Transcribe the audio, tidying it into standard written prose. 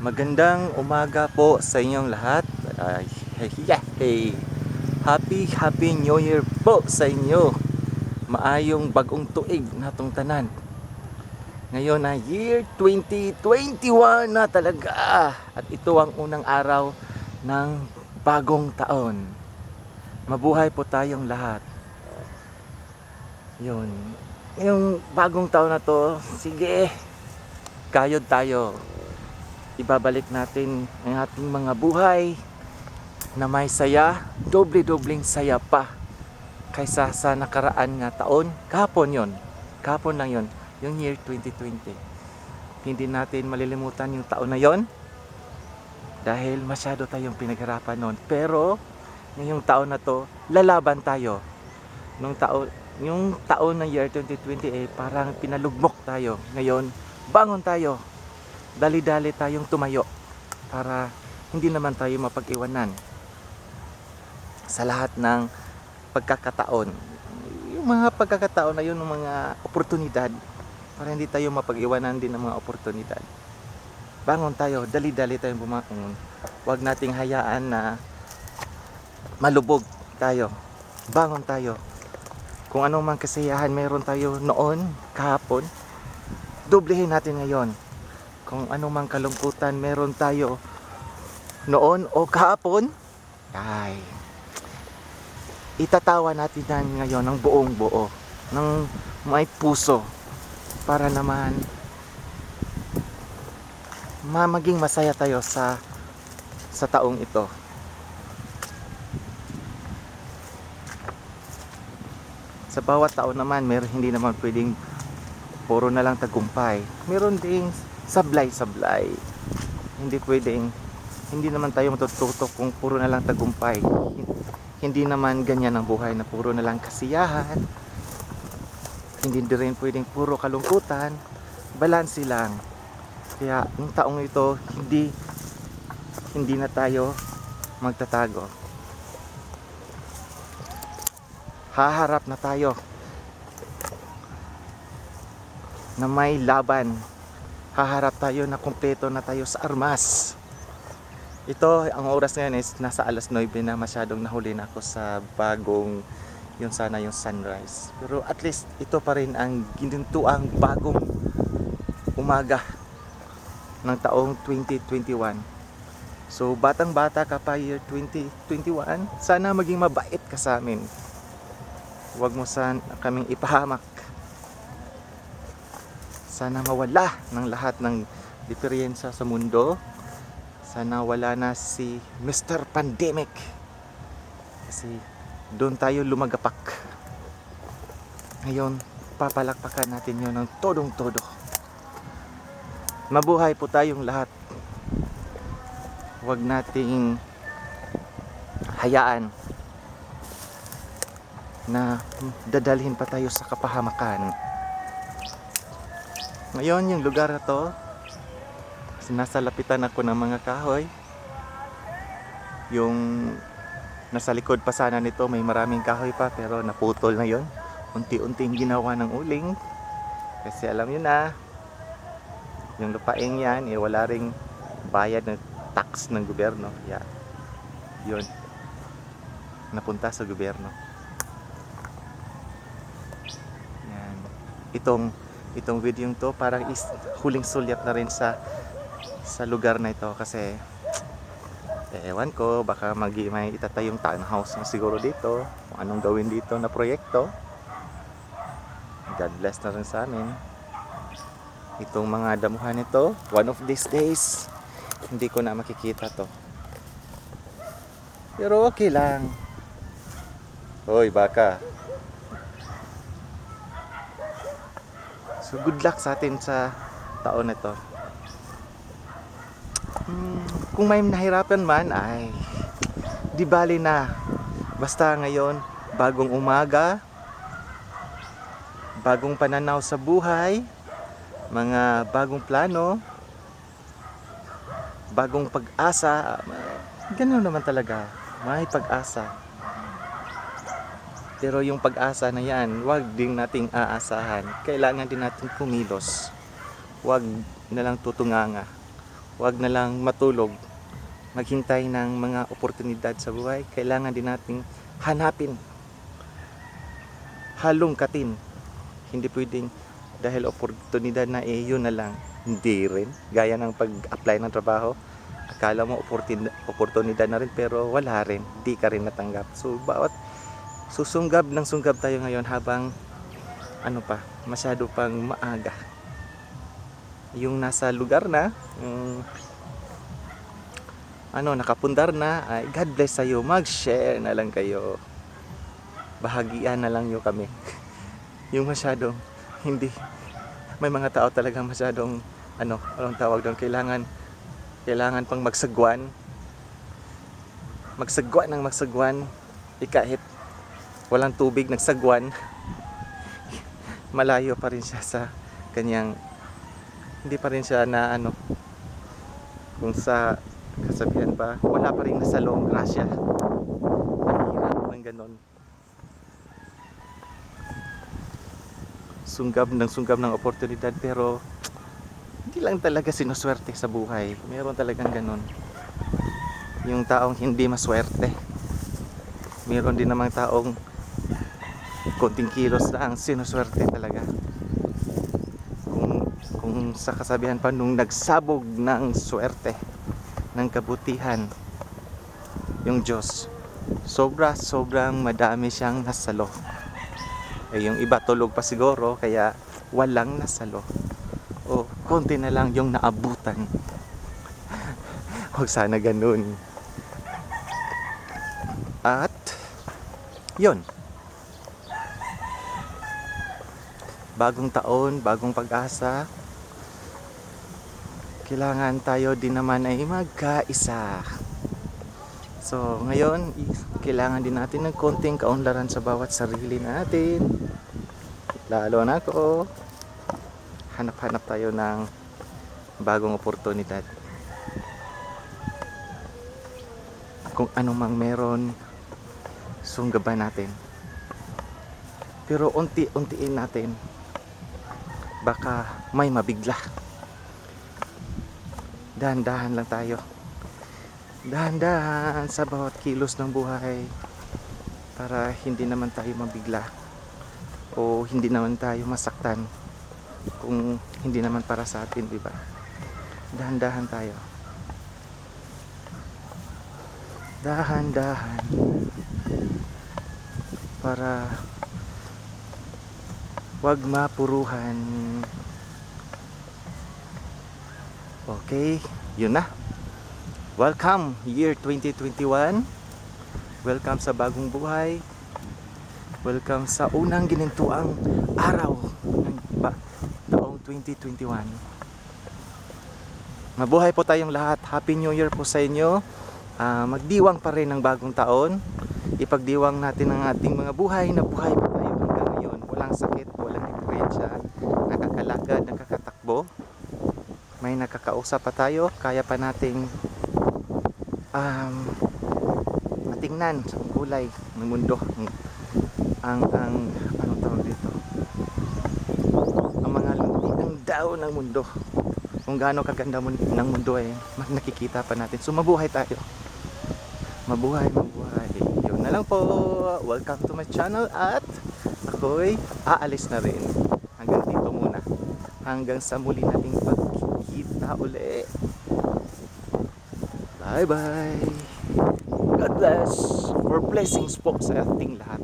Magandang umaga po sa inyong lahat. Ay, hey. Happy New Year po sa inyo. Maayong bagong tuig natong tanan. Ngayon na year 2021 na talaga. At ito ang unang araw ng bagong taon. Mabuhay po tayong lahat. Yun. Ngayong bagong taon na to, sige, kayod tayo. Ibabalik natin ang ating mga buhay na may saya, doble-dobleng saya pa kaysa sa nakaraan nga taon. Kahapon lang yon, yung year 2020. Hindi natin malilimutan yung taon na yon dahil masyado tayong pinaghirapan noon. Pero ngayong taon na to, lalaban tayo. Yung taon ng year 2020 parang pinalugmok tayo. Ngayon, bangon tayo. Dali-dali tayong tumayo para hindi naman tayo mapag-iwanan sa lahat ng pagkakataon. Yung mga pagkakataon na yun, ng mga oportunidad, para hindi tayo mapag-iwanan din ng mga oportunidad. Bangon tayo, dali-dali tayong bumangon. Huwag nating hayaan na malubog tayo. Bangon tayo. Kung anong mang kasiyahan meron tayo noon, kahapon, doblehin natin ngayon. Kung ano mang kalungkutan meron tayo noon o kahapon, ay itatawa natin yan ngayon ng buong buo, ng may puso, para naman maging masaya tayo sa taong ito. Sa bawat taon naman, hindi naman pwedeng puro na lang tagumpay. Meron ding sablay. Hindi naman tayo matututo kung puro na lang tagumpay. Hindi naman ganyan ang buhay na puro na lang kasiyahan. Hindi rin pwedeng puro kalungkutan. Balanse lang. Kaya yung taong ito, hindi na tayo magtatago. Haharap na tayo na may laban. Haharap tayo na kumpleto na tayo sa armas. Ito, ang oras ngayon is nasa alas 9 na, masyadong nahuli na ako sa bagong, yun sana yung sunrise. Pero at least ito pa rin ang ginintuang bagong umaga ng taong 2021. So batang bata ka pa, year 2021, sana maging mabait ka sa amin. Huwag mo sana kaming ipahamak. Sana mawala ng lahat ng diferensya sa mundo. Sana wala na si Mr. Pandemic. Kasi doon tayo lumagapak. Ngayon, papalakpakan natin yun ng todong-todo. Mabuhay po tayong lahat. Huwag nating hayaan na dadalhin pa tayo sa kapahamakan. Ngayon, yung lugar na to, nasa lapitan ako ng mga kahoy. Yung nasa likod pa sana nito, may maraming kahoy pa, pero naputol na yon. Unti-unting ginawa ng uling. Kasi alam nyo na, yung lupaing yan, wala ring bayad ng tax ng gobyerno. Yeah. Yun. Napunta sa gobyerno. Yan. Itong video to parang huling sulyap na rin sa lugar na ito, kasi ewan ko, baka may itatayong townhouse na siguro dito, kung anong gawin dito na proyekto. God bless na rin sa amin itong mga damuhan nito. One of these days hindi ko na makikita to, pero okay lang. Hoy baka. So good luck sa atin sa taon na ito. Kung may nahirapan man, ay di bali na. Basta ngayon, bagong umaga, bagong pananaw sa buhay, mga bagong plano, bagong pag-asa. Ganun naman talaga, may pag-asa. Pero yung pag-asa na yan, wag din nating aasahan. Kailangan din natin kumilos. Wag na lang tutunganga. Huwag na lang matulog, maghintay ng mga oportunidad sa buhay. Kailangan din nating hanapin, halongkatin. Hindi pwedeng dahil oportunidad na yun na lang. Hindi rin. Gaya ng pag-apply ng trabaho, akala mo oportunidad na rin pero wala rin. Hindi ka rin natanggap. So bawat susunggab ng sunggab tayo ngayon habang masyado pang maaga. Yung nasa lugar na, yung nakapundar na, ay God bless sa'yo. Mag-share na lang kayo. Bahagian na lang nyo kami. Yung masyadong hindi, may mga tao talagang masyadong anong tawag doon, kailangan pang magsagwan ng magsagwan, kahit walang tubig nagsagwan, malayo pa rin siya sa kanyang, hindi pa rin siya na kung sa kasabihan pa, wala pa rin nasalong grasya. Ang hirap ng ganon. Sunggab ng oportunidad, pero hindi lang talaga sinuswerte sa buhay. Meron talagang ganon. Yung taong hindi maswerte. Meron din namang taong konting kilos na ang sinuswerte talaga. Kung sa kasabihan pa, nung nagsabog ng swerte, ng kabutihan, yung Diyos, sobrang madami siyang nasalo. Yung iba tulog pa siguro, kaya walang nasalo. O konti na lang yung naabutan. Huwag sana ganun. At yun, bagong taon, bagong pag-asa. Kailangan tayo din naman ay magkaisa. So ngayon, kailangan din natin ng konting kaunlaran sa bawat sarili natin. Lalo na ako, hanap-hanap tayo ng bagong oportunidad. Kung ano mang meron, sunggaban natin. Pero unti-untiin natin. Baka may mabigla. Dahan-dahan lang tayo. Dahan-dahan sa bawat kilos ng buhay, para hindi naman tayo mabigla o hindi naman tayo masaktan kung hindi naman para sa atin, di ba? Dahan-dahan tayo. Dahan-dahan, para wag mapuruhan. Okay, yun na. Welcome year 2021. Welcome sa bagong buhay. Welcome sa unang ginintuang araw ng taong 2021. Mabuhay po tayong lahat. Happy New Year po sa inyo. Magdiwang pa rin ng bagong taon. Ipagdiwang natin ang ating mga buhay na buhay pa tayo hanggang ngayon. Walang sakit, walang diferensya. Nakakalagad, nakakatakbo. May nakakausap pa tayo. Kaya pa nating matingnan sa kulay ng mundo, ang anong tawag dito, ang mga luntiang daw ng mundo, kung gaano kaganda ng mundo ay nakikita pa natin. So mabuhay tayo, mabuhay. Yun na lang po. Welcome to my channel, at ako'y aalis na rin. Hanggang dito muna, hanggang sa muli nating pagkikita uli. Bye bye. God bless. For blessings po sa ating lahat.